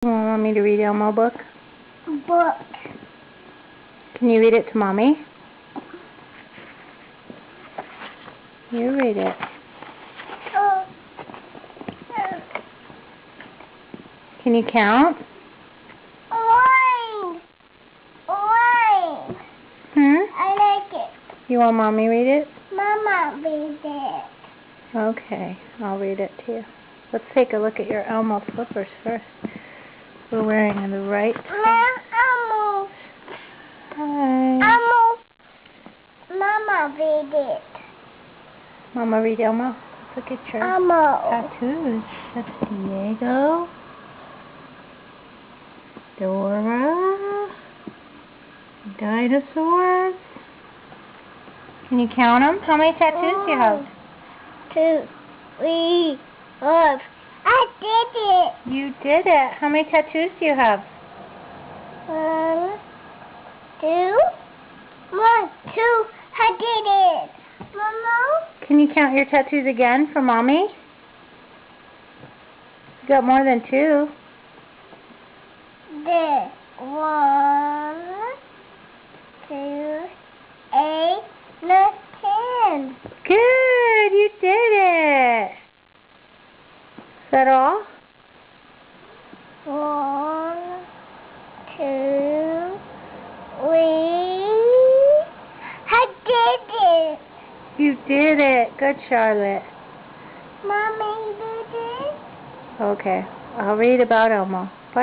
You want me to read Elmo book? Book. Can you read it to Mommy? You read it. Can you count? Orange. Orange. I like it. You want Mommy to read it? Mama read it. Okay, I'll read it to you. Let's take a look at your Elmo slippers first. We're wearing the right. Elmo. Hi. Elmo. Mama read it. Mama read Elmo. Look at your tattoos. That's Diego. Dora. Dinosaurs. Can you count them? How many tattoos do you have? 2, 3, 4. I did it. You did it. How many tattoos do you have? 1, 2. 1, 2. I did it. Mama? Can you count your tattoos again for Mommy? You got more than 2. There. 1, 2, 8, 9, 10. Good. You did it. Is that all? 1, 2, 3. I did it. You did it. Good, Charlotte. Mommy did it. Okay. I'll read about Elmo.